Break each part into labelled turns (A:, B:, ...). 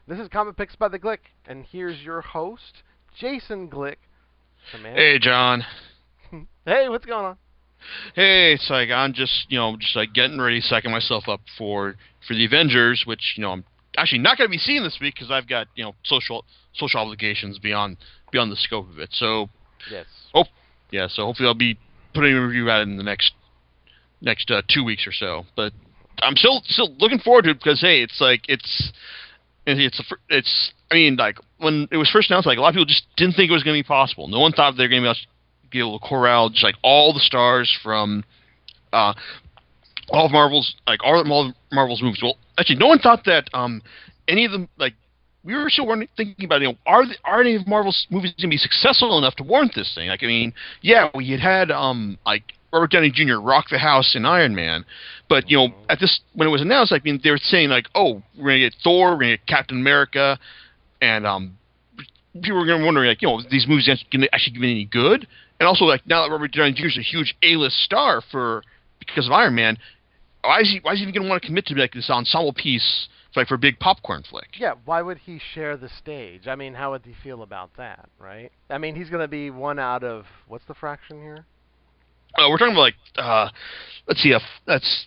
A: This is Comic Picks by the Glick, and here's your host, Jason Glick.
B: Hey, John.
A: Hey, what's going on?
B: Hey, it's like I'm just like getting ready, psyching myself up for the Avengers, which I'm actually not going to be seeing this week because I've got social obligations beyond the scope of it. So,
A: Yes.
B: so hopefully I'll be putting a review out in the next 2 weeks or so. But I'm still looking forward to it because hey, I mean, like, when it was first announced, like, a lot of people just didn't think it was going to be possible. No one thought they were going to be able to corral just, like, all the stars from all of Marvel's movies. Well, actually, no one thought that any of them, like, we were still thinking about, are any of Marvel's movies going to be successful enough to warrant this thing? Like, I mean, yeah, we had like, Robert Downey Jr. rock the house in Iron Man, but when it was announced, like, I mean, they were saying like, oh, we're gonna get Thor, we're gonna get Captain America, and people were gonna wondering like, these movies gonna actually give any good? And also, like, now that Robert Downey Jr. is a huge A-list star because of Iron Man, why is he even gonna want to commit to like this ensemble piece for a big popcorn flick?
A: Yeah, why would he share the stage? I mean, how would he feel about that, right? I mean, he's gonna be one out of what's the fraction here?
B: We're talking about like let's see, that's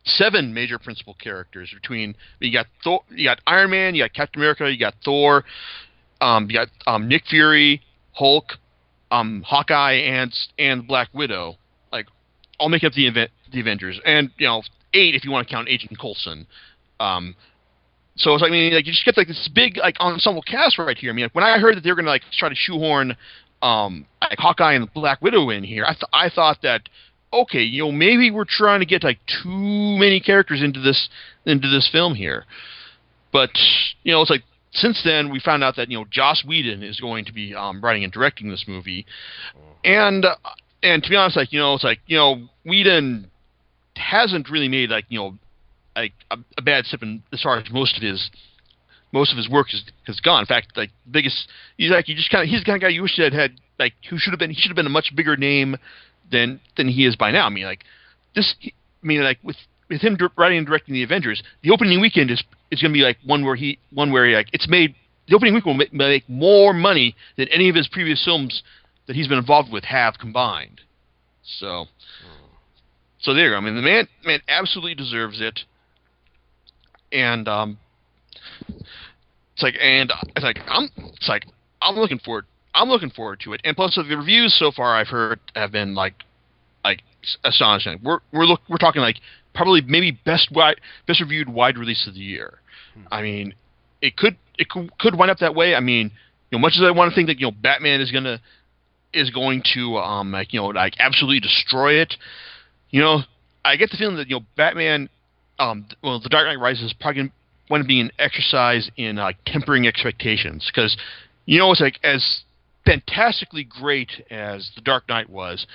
B: seven major principal characters between you got Thor, you got Iron Man, you got Captain America, you got Thor, you got Nick Fury, Hulk, Hawkeye, and Black Widow. Like, all make up the Avengers, and 8 if you want to count Agent Coulson. So it's like, I mean, like, you just get like this big like ensemble cast right here. I mean, like, when I heard that they were gonna like try to shoehorn like Hawkeye and Black Widow in here, I thought that, okay, maybe we're trying to get like too many characters into this film here. But it's like, since then we found out that Joss Whedon is going to be writing and directing this movie, and to be honest, like, it's like, Whedon hasn't really made like like a bad step in as far as most of his work has gone. In fact, like, he's the kind of guy you wish that had like he should have been a much bigger name than he is by now. I mean, like, like with him writing and directing the Avengers, the opening weekend is going to be like one where like the opening week will make more money than any of his previous films that he's been involved with have combined. So there you go. I mean, the man absolutely deserves it, and I'm looking forward to it. And plus, the reviews so far I've heard have been like astonishing. We're talking like probably maybe best reviewed wide release of the year. I mean, it could wind up that way. I mean, much as I want to think that Batman is going to like absolutely destroy it, I get the feeling that Batman, The Dark Knight Rises is probably going to want to be an exercise in tempering expectations, because it's like, as fantastically great as The Dark Knight was,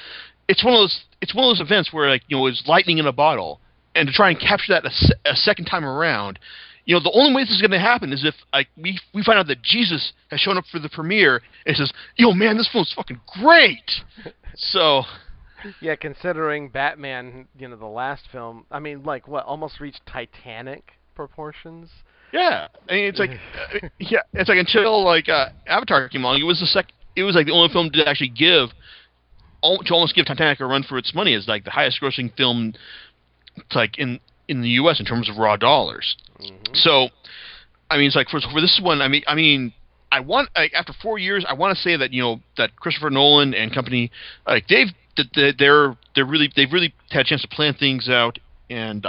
B: it's one of those events where like it's lightning in a bottle, and to try and capture that a second time around, the only way this is going to happen is if like we find out that Jesus has shown up for the premiere and says, man, this film's fucking great. So.
A: Yeah, considering Batman, the last film, I mean, like, what, almost reached Titanic proportions?
B: Yeah, I mean, it's like, it's like until like Avatar came along, it was like the only film to actually almost give Titanic a run for its money as like the highest grossing film, like in the U.S. in terms of raw dollars. Mm-hmm. So, I mean, it's like for this one, I mean, after 4 years, I want to say that that Christopher Nolan and company, like, they've really had a chance to plan things out and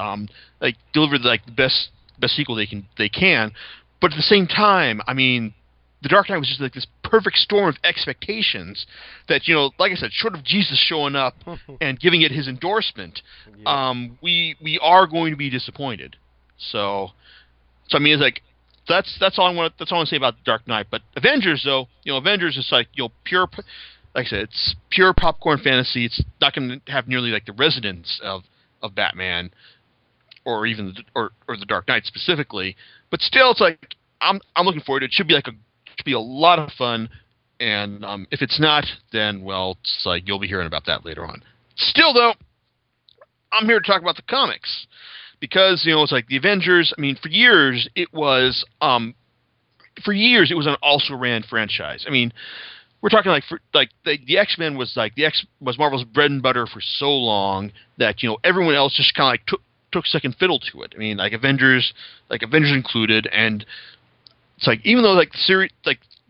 B: like deliver like the best sequel they can. But at the same time, I mean, The Dark Knight was just like this perfect storm of expectations that like I said, short of Jesus showing up and giving it his endorsement, we are going to be disappointed. So I mean, it's like, that's all I want to say about The Dark Knight. But Avengers, though, Avengers is like pure. Like I said, it's pure popcorn fantasy. It's not going to have nearly like the resonance of Batman, or even the Dark Knight specifically. But still, it's like, I'm looking forward to it. It should be a lot of fun. And if it's not, then, well, it's like you'll be hearing about that later on. Still, though, I'm here to talk about the comics, because it's like the Avengers. I mean, for years it was an also ran franchise. I mean, we're talking like the X-Men was was Marvel's bread and butter for so long that everyone else just kind of like took second fiddle to it. I mean, Avengers included, and it's like even though the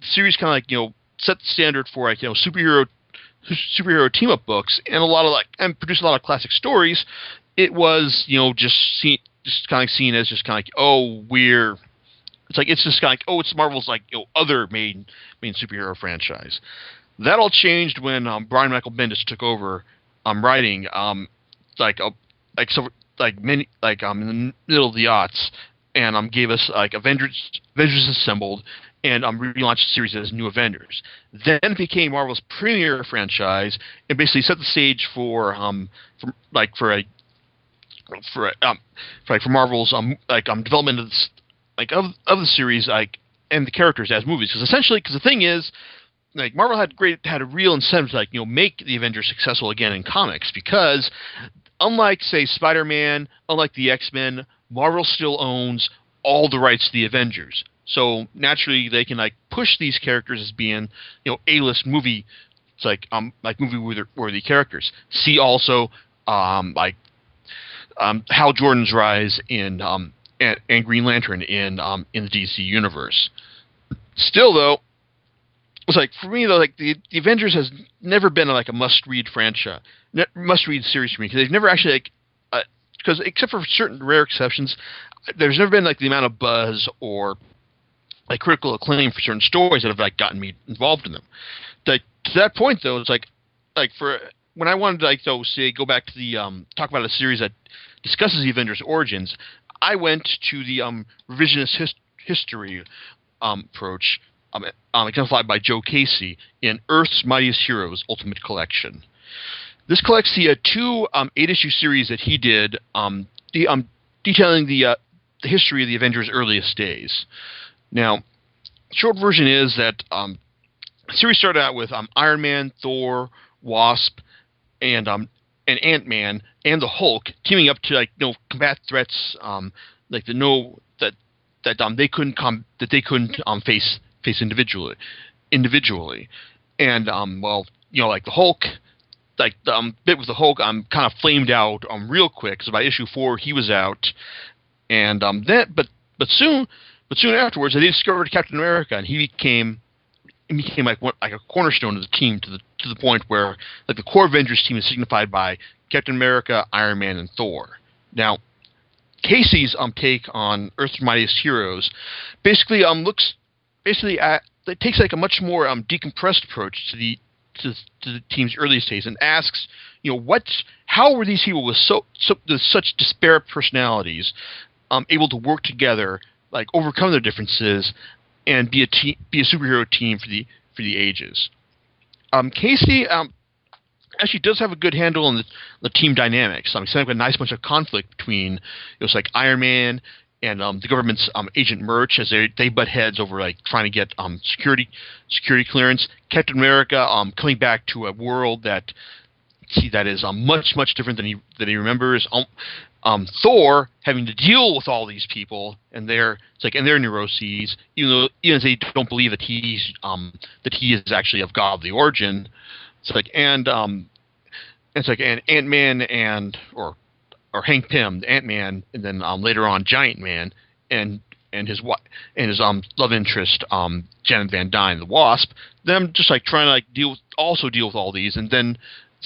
B: series kind of set the standard for superhero team up books and produced a lot of classic stories, it was just kind of seen as just kind of it's just kind of it's Marvel's other main superhero franchise. That all changed when Brian Michael Bendis took over writing in the middle of the aughts, and gave us Avengers Assembled, and relaunched the series as New Avengers. Then it became Marvel's premier franchise, and basically set the stage for Marvel's development of this, of the series and the characters as movies. Because the thing is, Marvel had a real incentive to make the Avengers successful again in comics, because unlike say Spider-Man, unlike the X-Men, Marvel still owns all the rights to the Avengers. So naturally they can push these characters as being A-list movie. It's movie worthy characters. See also Hal Jordan's rise in and Green Lantern in the DC universe. Still though, it's for me though, the Avengers has never been a must-read franchise, must-read series for me, because they've never actually because except for certain rare exceptions, there's never been the amount of buzz or critical acclaim for certain stories that have gotten me involved in them. To that point though, it's for when I wanted to go back to the talk about a series that discusses the Avengers' origins, I went to the revisionist history approach, exemplified by Joe Casey in Earth's Mightiest Heroes Ultimate Collection. This collects the two 8-issue series that he did, detailing the history of the Avengers' earliest days. Now, short version is that the series started out with Iron Man, Thor, Wasp, and Ant-Man and the Hulk teaming up to combat threats they couldn't face individually, and the Hulk. The bit with the Hulk, kind of flamed out real quick. Because by issue 4 he was out, and but soon afterwards they discovered Captain America, and he became a cornerstone of the team to the point where the core Avengers team is signified by Captain America, Iron Man, and Thor. Now, Casey's take on Earth's Mightiest Heroes basically it takes a much more decompressed approach to the team's earliest days, and asks, how were these people with such disparate personalities able to work together, overcome their differences, and be a superhero team for the ages. Casey actually does have a good handle on the team dynamics. He's setting up a nice bunch of conflict between Iron Man and the government's Agent Merch, as they butt heads over trying to get security clearance. Captain America coming back to a world that is much different than he remembers. Thor having to deal with all these people and their neuroses, even as they don't believe that he is actually of godly origin. And Ant-Man or Hank Pym, Ant-Man, and then later on Giant Man, and his love interest Janet Van Dyne, the Wasp, them just trying to deal with all these, and then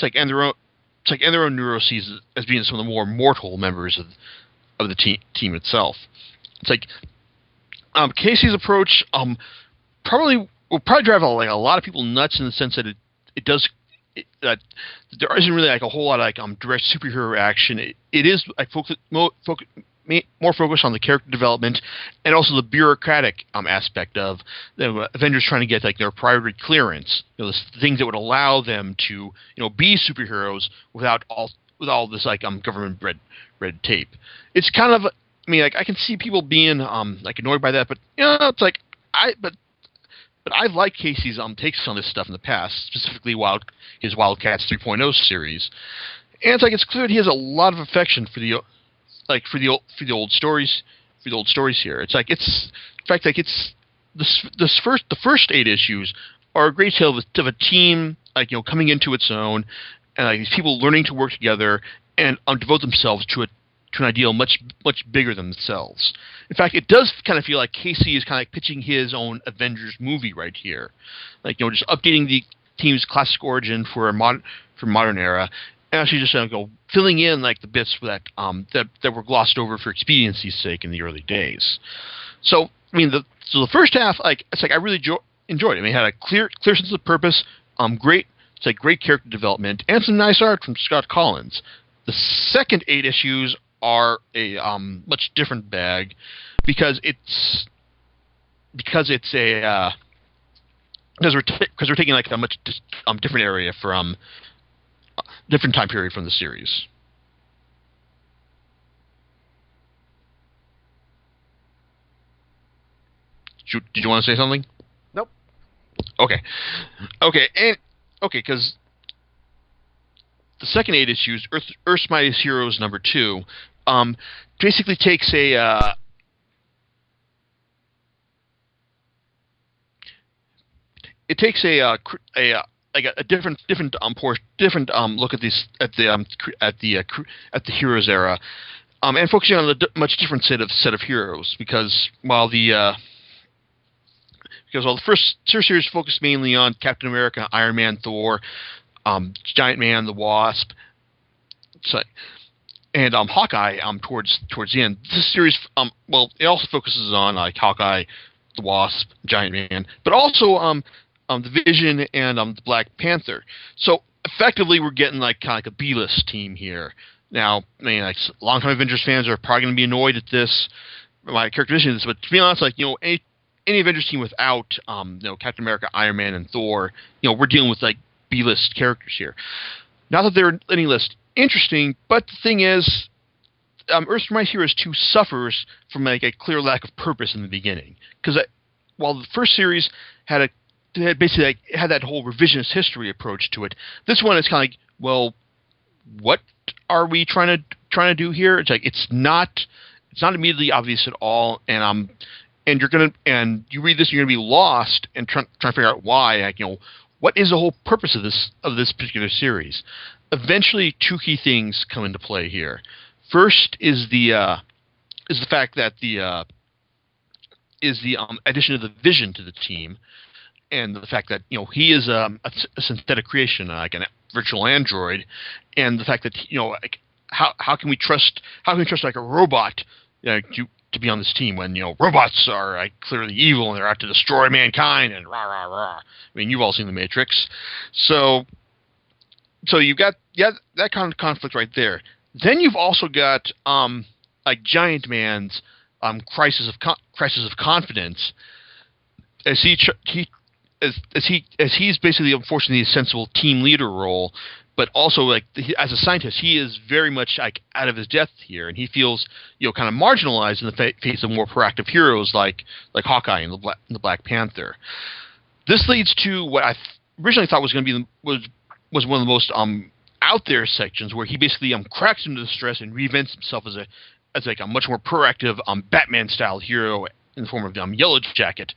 B: and their own neuroses as being some of the more mortal members of the team itself. Casey's approach will probably drive a lot of people nuts, in the sense that that there isn't really a whole lot of direct superhero action. It is more focused on the character development and also the bureaucratic aspect of the Avengers trying to get their priority clearance. The things that would allow them to be superheroes without all this government red tape. It's kind of, I can see people being annoyed by that, but But I've liked Casey's takes on this stuff in the past, specifically his Wildcats 3.0 series, and it's clear that he has a lot of affection for the like for the old stories here. It's like it's in fact like it's the first 8 issues are a great tale of a team like coming into its own, and like these people learning to work together and devote themselves to an ideal much bigger than themselves. In fact, it does kind of feel like Casey is kind of like pitching his own Avengers movie right here, like just updating the team's classic origin for modern era, and actually just filling in like the bits that were glossed over for expediency's sake in the early days. So I mean, the first half, it's like I really enjoyed it. I mean, it had a clear sense of purpose, great character development, and some nice art from Scott Collins. The second 8 issues are a much different bag because we're taking like a much different area from different time period from the series. Did you want to say something?
A: Nope.
B: Okay, because the second 8 issues, Earth's Mightiest Heroes #2, basically takes a different look at the heroes era, and focusing on a much different set of heroes because while the first series focused mainly on Captain America, Iron Man, Thor, Giant Man, the Wasp, and Hawkeye towards the end. This series, it also focuses on like Hawkeye, the Wasp, Giant Man, but also the Vision and the Black Panther. So effectively, we're getting like kind of like a B-list team here. Now, I mean, like longtime Avengers fans are probably going to be annoyed at this, my characterization of this, but to be honest, like any Avengers team without Captain America, Iron Man, and Thor, we're dealing with like B-list characters here. Not that they're any less interesting, but the thing is, Earth's Mightiest Heroes 2 suffers from like a clear lack of purpose in the beginning. Because while the first series had that whole revisionist history approach to it, this one is kind of like, well, what are we trying to do here? It's like it's not immediately obvious at all, and you read this, and you're gonna be lost and trying to figure out why. Like, what is the whole purpose of this particular series? Eventually, 2 key things come into play here. First is the fact that the addition of the Vision to the team, and the fact that he is a synthetic creation, like a virtual android, and the fact that like how can we trust like a robot to be on this team when robots are like clearly evil and they're out to destroy mankind and rah rah rah. I mean, you've all seen The Matrix, so you've got that kind of conflict right there. Then you've also got like Giant Man's crisis of confidence as he's basically unfortunately a sensible team leader role, but also like as a scientist he is very much like out of his depth here, and he feels kind of marginalized in the face of more proactive heroes like Hawkeye and the Black Panther. This leads to what I originally thought was going to be was one of the most out there sections where he basically cracks into the stress and reinvents himself as like a much more proactive Batman style hero in the form of Yellow Jacket,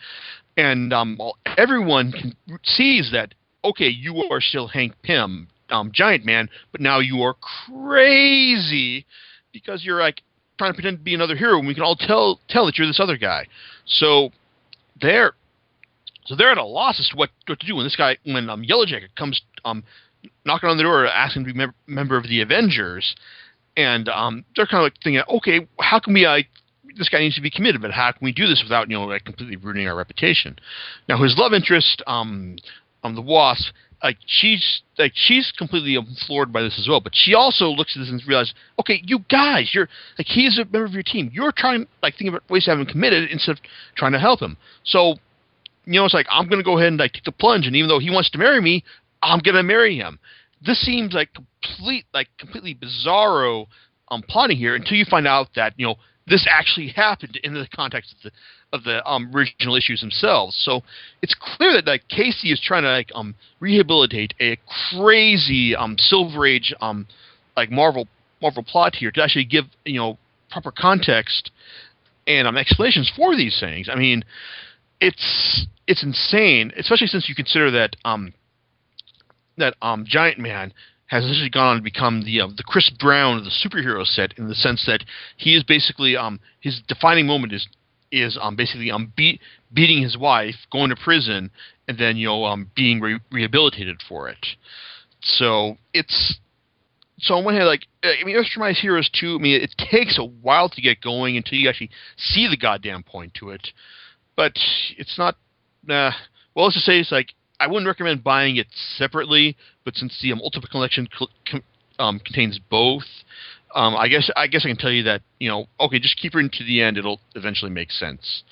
B: and everyone sees that okay, you are still Hank Pym, Giant Man, but now you are crazy because you're like trying to pretend to be another hero, and we can all tell that you're this other guy. So they're at a loss as to what to do when Yellow Jacket comes knocking on the door asking to be member of the Avengers, and they're kind of like thinking, okay, how can we this guy needs to be committed, but how can we do this without like completely ruining our reputation? Now his love interest, the Wasp, she's completely floored by this as well, but she also looks at this and realizes, okay, you guys, you're like, he's a member of your team, you're trying like thinking about ways to have him committed instead of trying to help him. So it's like, I'm going to go ahead and like take the plunge, and even though he wants to marry me, I'm going to marry him. This seems like completely bizarro plotting here until you find out that this actually happened in the context of the original issues themselves. So it's clear that like Casey is trying to rehabilitate a crazy Silver Age like Marvel plot here to actually give proper context and explanations for these things. I mean, it's insane, especially since you consider that Giant Man has essentially gone on to become the Chris Brown of the superhero set, in the sense that he is basically his defining moment is basically beating his wife, going to prison, and then being rehabilitated for it. So on one hand, like, I mean, Earthrise Heroes 2, I mean, it takes a while to get going until you actually see the goddamn point to it. But it's not, well, let's just say it's like, I wouldn't recommend buying it separately, but since the Ultimate Collection contains both, I guess I can tell you that, okay, just keep it to the end, it'll eventually make sense.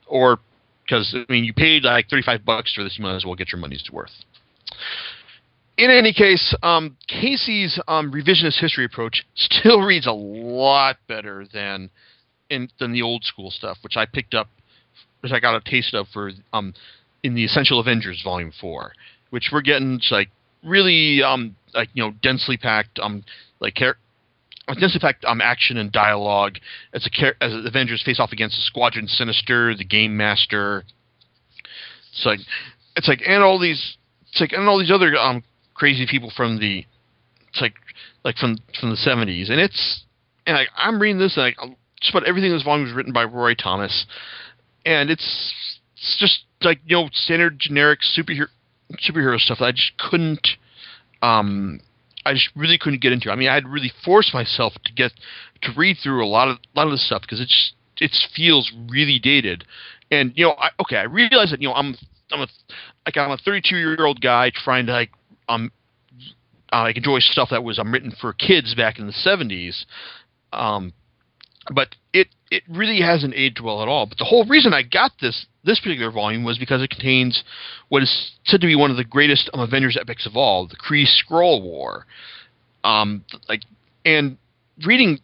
B: Or, because, I mean, you paid like $35 for this, you might as well get your money's worth. In any case, Casey's revisionist history approach still reads a lot better than the old school stuff, which I picked up, which I got a taste of for in the Essential Avengers Volume 4, which we're getting like really densely packed action and dialogue as the Avengers face off against the Squadron Sinister, the Game Master. It's like and all these other crazy people from the from the 70s, and I'm reading this, and just about everything in this volume was written by Roy Thomas, and it's just like standard generic superhero stuff that I just couldn't really couldn't get into. I mean, I had to really force myself to read through a lot of this stuff, because it feels really dated. And I realize that I'm a 32-year-old guy trying to enjoy stuff that was written for kids back in the 70s, but it really hasn't aged well at all. But the whole reason I got this particular volume was because it contains what is said to be one of the greatest Avengers epics of all, the Kree-Skrull War. And reading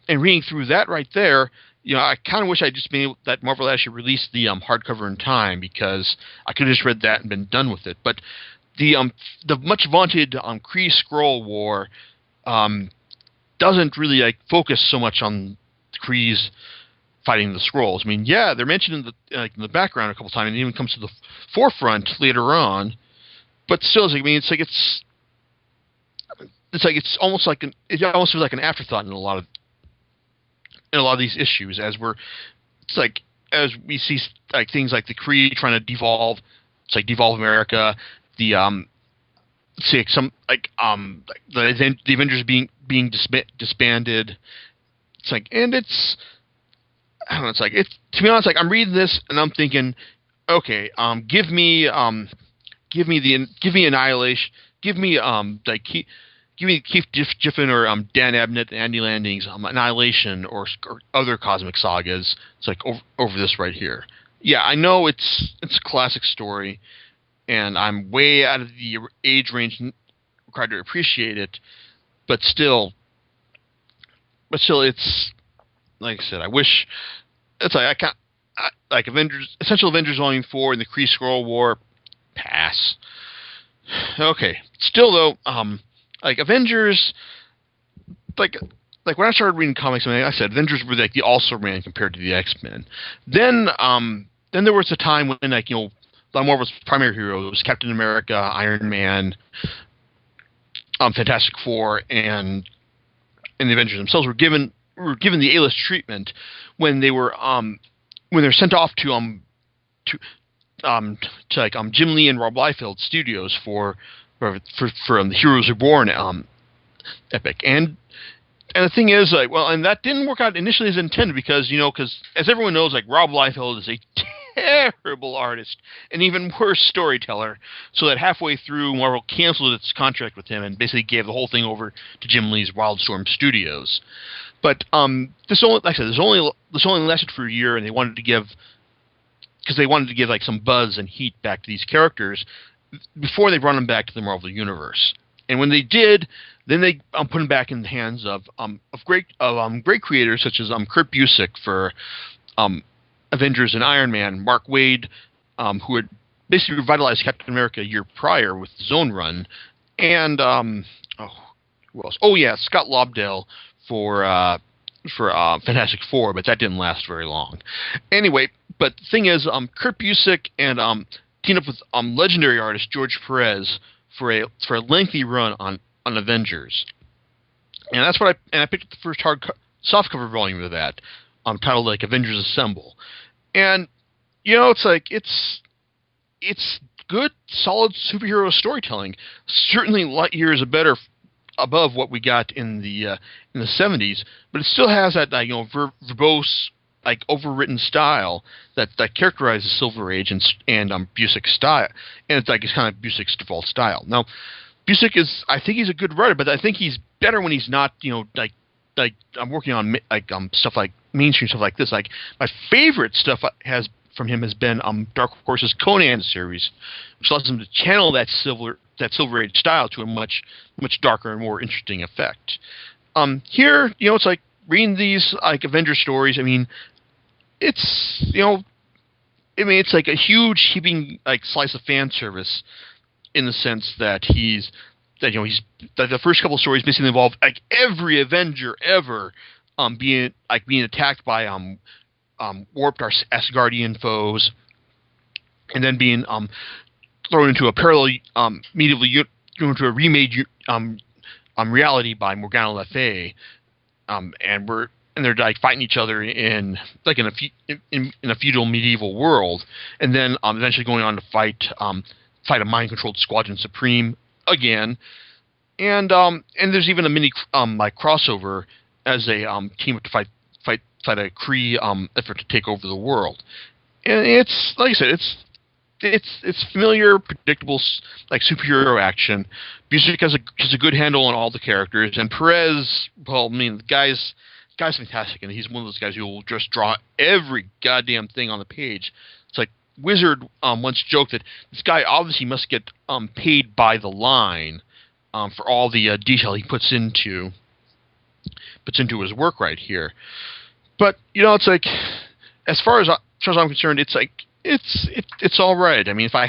B: through that right there, I kind of wish I'd just been able, that Marvel actually released the hardcover in time, because I could have just read that and been done with it. But the much vaunted Kree-Skrull War doesn't really focus so much on the Krees fighting the Skrulls. I mean, yeah, they're mentioned in the background a couple times, and it even comes to the forefront later on. But still, it's almost feels like an afterthought in a lot of these issues, as we see things like the Kree trying to devolve, devolve America, the Avengers being disbanded. I don't know. To be honest, I'm reading this and I'm thinking, okay, give me Annihilation, give me Keith Giffen or Dan Abnett and Andy Landing's Annihilation or other cosmic sagas. It's over this right here. Yeah, I know it's a classic story, and I'm way out of the age range required to appreciate it, but still, it's like I said. I wish I can't Essential Avengers Volume 4 and the Kree-Skrull War, pass. Okay, still though, Avengers, when I started reading comics, like I said, Avengers were the also-ran compared to the X-Men. Then there was a time when Marvel's primary hero was Captain America, Iron Man, Fantastic Four, and the Avengers themselves were given the A-list treatment when they were sent off to Jim Lee and Rob Liefeld studios for the Heroes Reborn epic. And the thing is, and that didn't work out initially as intended, because as everyone knows, Rob Liefeld is a terrible artist, and even worse storyteller, so that halfway through, Marvel canceled its contract with him and basically gave the whole thing over to Jim Lee's Wildstorm Studios. But this only lasted for a year, and they wanted to give some buzz and heat back to these characters before they brought them back to the Marvel Universe. And when they did, then they put them back in the hands of great creators such as Kurt Busiek for Avengers and Iron Man, Mark Waid, who had basically revitalized Captain America a year prior with his own run, and who else? Oh yeah, Scott Lobdell for Fantastic Four, but that didn't last very long. Anyway, but the thing is, Kurt Busiek and teamed up with legendary artist George Perez for a lengthy run on Avengers, and that's what I picked up the first softcover volume of that, titled like Avengers Assemble, and it's good, solid superhero storytelling. Certainly light years above what we got in the 70s, but it still has that verbose, like overwritten style that characterizes Silver Age and Busiek's style, and it's kind of Busiek's default style. Now, Busiek I think he's a good writer, but I think he's better when he's not like I'm working on stuff like mainstream stuff like this. Like my favorite stuff from him has been Dark Horse's Conan series, which allows him to channel that Silver Age style to a much darker and more interesting effect. Here, it's like reading these like Avengers stories. I mean, it's it's like a huge heaping like slice of fan service, in the sense that the first couple of stories basically involve like every Avenger ever being attacked by warped Asgardian foes, and then being thrown into a parallel into a remade reality by Morgana Le Fay, and they're like fighting each other in a feudal medieval world, and then eventually going on to fight a mind-controlled Squadron Supreme again, and there's even a mini crossover as they team up to fight a Kree effort to take over the world. And it's like I said, it's familiar, predictable like superhero action. Busiek has a good handle on all the characters, and Perez, well, I mean, the guy's fantastic, and he's one of those guys who will just draw every goddamn thing on the page. It's like Wizard once joked that this guy obviously must get paid by the line for all the detail he puts into his work right here. But it's like, as far as I'm concerned, it's like it's all right. I mean, if I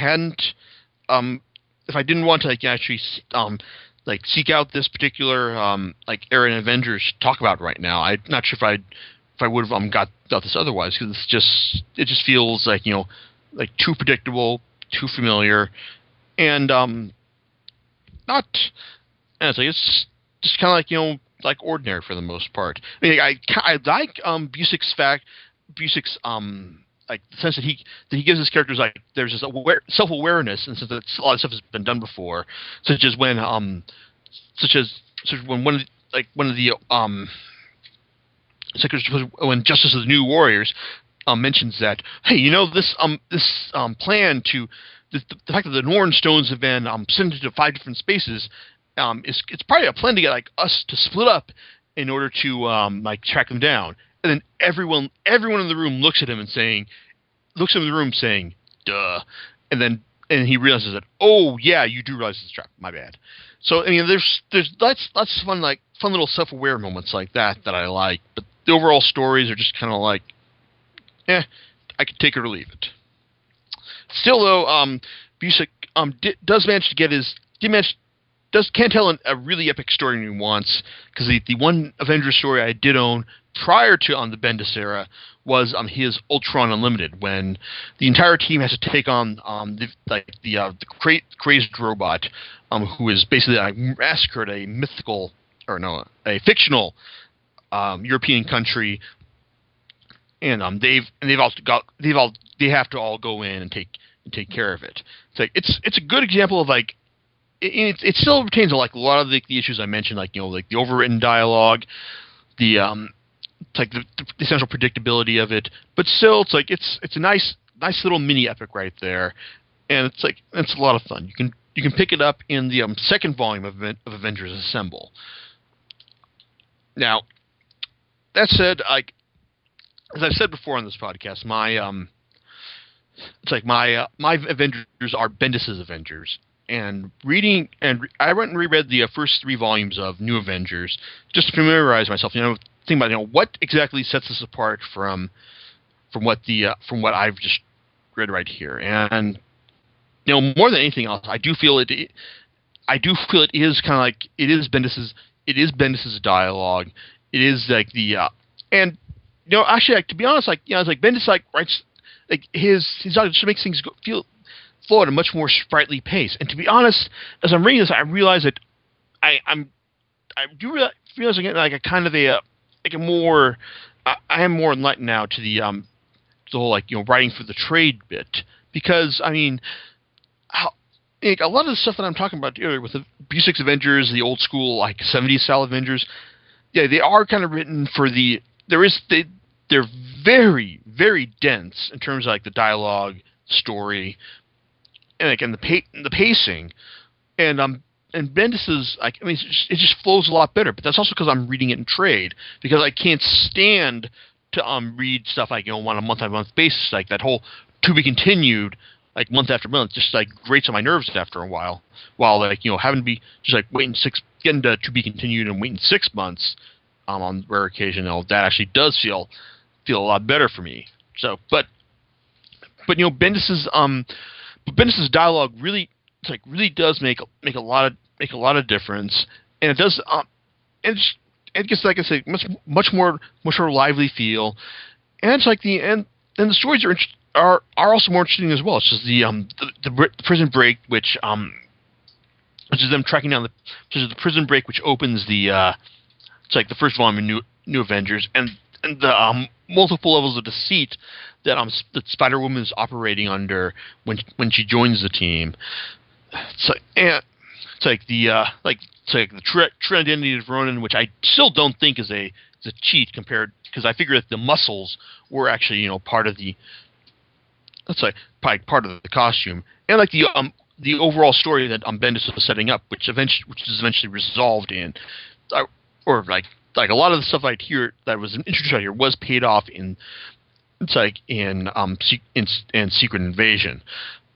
B: didn't want to actually seek out this particular era in Avengers to talk about right now, I'm not sure if I would have got this otherwise, because it just feels like like too predictable, too familiar, and not. And it's just kind of like ordinary for the most part. I mean, I like Busiek's like the sense that he gives his characters like there's this self-awareness, and since a lot of stuff has been done before, such as when one of the when Justice of the New Warriors mentions that, hey, this plan to the fact that the Norn stones have been sent into 5 different spaces, it's probably a plan to get like us to split up in order to track them down. And then everyone in the room looks at him saying, duh. And he realizes that, oh yeah, you do realize it's a trap. My bad. So I mean, there's lots of fun little self-aware moments like that I like. But the overall stories are just kind of like, I could take it or leave it. Still though, Busiek does manage to get can tell a really epic story when he wants, because the one Avengers story I did own prior to the Bendis era was his Ultron Unlimited, when the entire team has to take on the crazed robot, who is basically massacred a fictional European country, and they have to all go in and take care of it. It's a good example of like. It still retains like a lot of the issues I mentioned, like the overwritten dialogue, the essential predictability of it, but still it's a nice little mini epic right there, and it's a lot of fun. You can pick it up in the second volume of Avengers Assemble. Now, that said, as I've said before on this podcast, my Avengers are Bendis' Avengers. And I went and reread the first 3 volumes of New Avengers just to familiarize myself. Think about what exactly sets this apart from what I've just read right here. And more than anything else, I do feel it is kind of like it is Bendis's dialogue. It is like the And actually, like, to be honest, like it's like Bendis like writes like his dialogue just makes things feel flow at a much more sprightly pace. And to be honest, as I'm reading this, I realize that I do realize again like a kind of a like a more I am more enlightened now to the whole like writing for the trade bit, because I mean like, a lot of the stuff that I'm talking about earlier with the Busiek's Avengers, the old school like 70s style Avengers, yeah, they are kind of written for they're very, very dense in terms of like the dialogue, story, and like the pacing, and Bendis's like I mean it just flows a lot better. But that's also because I'm reading it in trade, because I can't stand to read stuff like on a month-by-month basis, like that whole to be continued like month after month just like grates on my nerves after a while like having to be just like getting to be continued and waiting 6 months on rare occasion, that actually does feel a lot better for me. So but Bendis's dialogue really really does make a lot of difference, and it does and it gets, like I say, much more lively feel, and it's like and the stories are also more interesting as well. It's just the prison break, which is them tracking down the prison break, which opens it's like the first volume of New Avengers, and the multiple levels of deceit that Spider-Woman is operating under when she joins the team. It's like the true identity of Ronin, which I still don't think is a cheat compared, because I figure that the muscles were actually part of probably part of the costume, and like the overall story that Bendis was setting up, which is eventually resolved in, or like a lot of the stuff I'd hear that was introduced out here was paid off in Secret Invasion.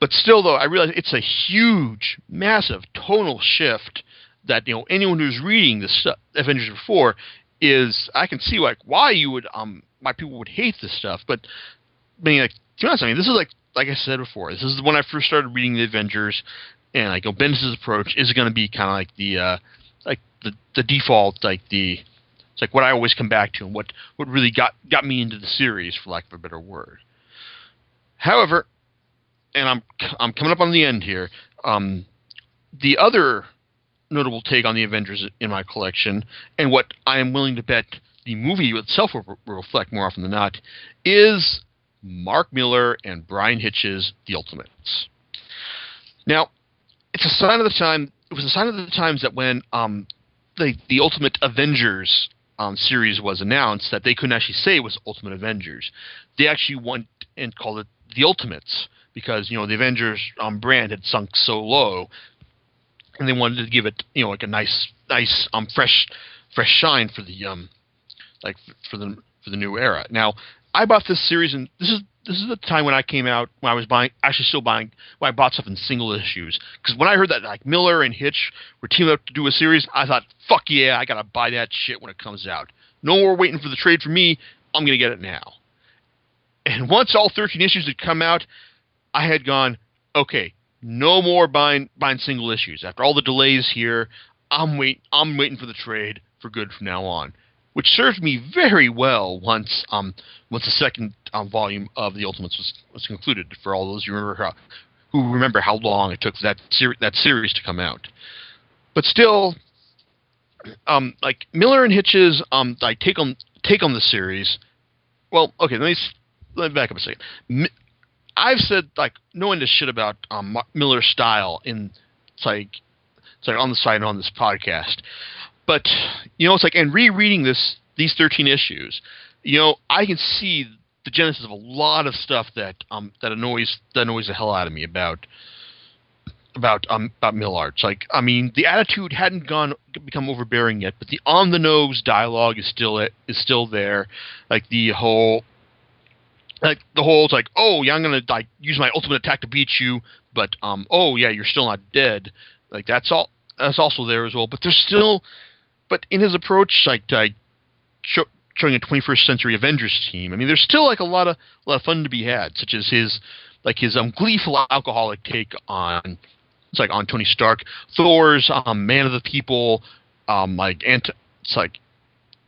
B: But still, though, I realize it's a huge, massive tonal shift that anyone who's reading this stuff, Avengers before, I can see like why people would hate this stuff. But I mean, like, to be honest, I mean, this is like I said before, this is when I first started reading the Avengers, and like Bendis' approach is going to be kind of like the default, it's like what I always come back to, and what really got me into the series, for lack of a better word. However, and I'm coming up on the end here. The other notable take on the Avengers in my collection, and what I am willing to bet the movie itself will reflect more often than not, is Mark Millar and Brian Hitch's The Ultimates. Now, it's a sign of the time. It was a sign of the times that when the Ultimate Avengers series was announced, that they couldn't actually say it was Ultimate Avengers. They actually went and called it The Ultimates, because the Avengers brand had sunk so low, and they wanted to give it like a nice fresh shine for the for the new era. Now, I bought this series, and this is the time when I came out, when I was still buying, when I bought stuff in single issues. Because when I heard that like Millar and Hitch were teaming up to do a series, I thought, fuck yeah, I gotta buy that shit when it comes out. No more waiting for the trade for me. I'm gonna get it now. And once all 13 issues had come out, I had gone, okay, no more buying single issues. After all the delays here, I'm waiting for the trade for good from now on, which served me very well once the second volume of the Ultimates was concluded. For all those who remember how long it took that series to come out, but still, like Millar and Hitch's like take on the series. Well, okay, let me back up a second. I've said like no end of shit about Millar's style it's like on the side and on this podcast, but it's like, and rereading these 13 issues, I can see the genesis of a lot of stuff that annoys the hell out of me about Millar. It's like, I mean, the attitude hadn't become overbearing yet, but the on the nose dialogue is still there. Like the whole it's like, oh yeah, I'm gonna like use my ultimate attack to beat you, but oh yeah, you're still not dead. Like that's also there as well. But but in his approach, like showing a 21st century Avengers team, I mean, there's still like a lot of fun to be had, such as his gleeful alcoholic take on Tony Stark, Thor's Man of the People, it's like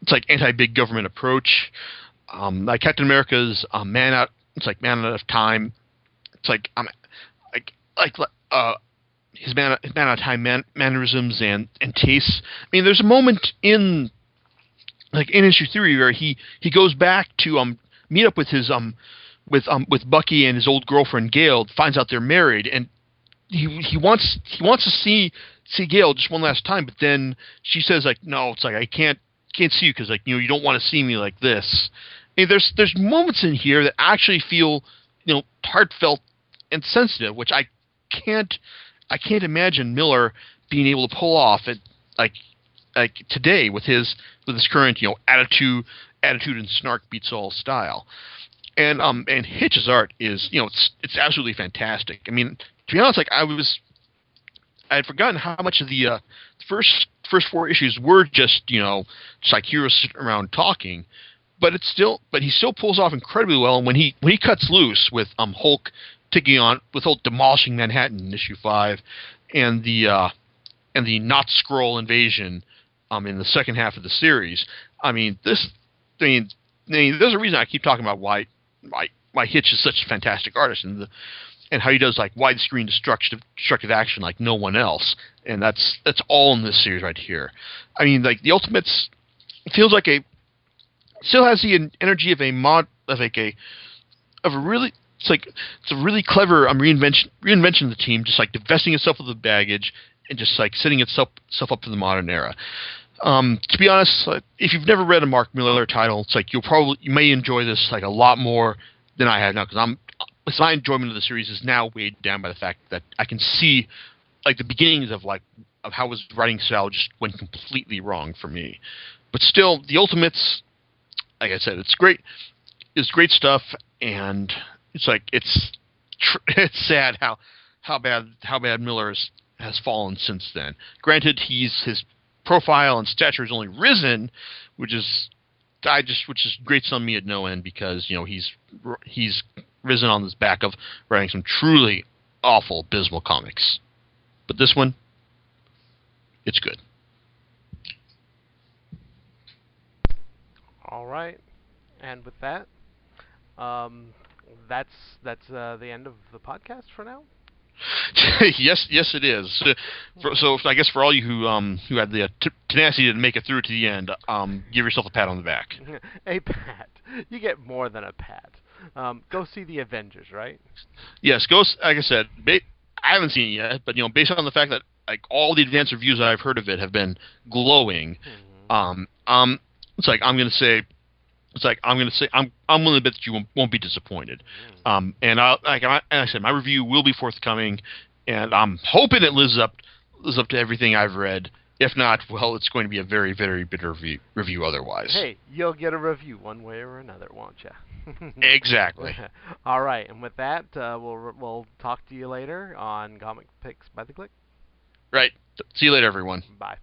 B: it's like anti-big government approach. Like Captain America's man out. It's like man out of time. It's like his man out of time mannerisms and tastes. I mean, there's a moment in issue 3 where he goes back to meet up with his with Bucky and his old girlfriend Gale. Finds out they're married, and he wants to see Gale just one last time, but then she says like, no, it's like I can't see you because like you don't want to see me like this. I mean, there's moments in here that actually feel heartfelt and sensitive, which I can't imagine Millar being able to pull off at like today with his current attitude and snark beats all style. And Hitch's art is it's absolutely fantastic. I mean, to be honest, like I had forgotten how much of the first 4 issues were just like heroes sitting around talking, but he still pulls off incredibly well. And when he cuts loose with Hulk taking on with Hulk demolishing Manhattan in issue 5, and the not Skrull invasion in the second half of the series. I mean, there's a reason I keep talking about why Hitch is such a fantastic artist, and how he does like widescreen destructive action like no one else, and that's all in this series right here. I mean, like the Ultimates feels like still has the energy of a really it's a really clever reinvention of the team, just like divesting itself of the baggage and just like setting itself up for the modern era. To be honest, if you've never read a Mark Millar title, it's like you may enjoy this like a lot more than I have now, because my enjoyment of the series is now weighed down by the fact that I can see like the beginnings of how his writing style just went completely wrong for me. But still, the Ultimates, like I said, it's great. It's great stuff, and it's like it's sad how bad Millar has fallen since then. Granted, his profile and stature has only risen, which is great on me at no end, because he's risen on this back of writing some truly awful, abysmal comics. But this one, it's good.
A: All right, and with that, that's the end of the podcast for now.
B: yes, it is. So I guess for all you who had the tenacity to make it through to the end, give yourself a pat on the back.
A: A pat. You get more than a pat. Go see the Avengers, right?
B: Yes, go. Like I said, I haven't seen it yet, but based on the fact that like all the advanced reviews I've heard of it have been glowing, it's like I'm willing to bet that you won't be disappointed. And like I said, my review will be forthcoming, and I'm hoping it lives up to everything I've read. If not, well, it's going to be a very, very bitter review otherwise.
A: Hey, you'll get a review one way or another, won't you?
B: Exactly.
A: All right, and with that, we'll talk to you later on Comic Picks by the Click.
B: Right. See you later, everyone.
A: Bye.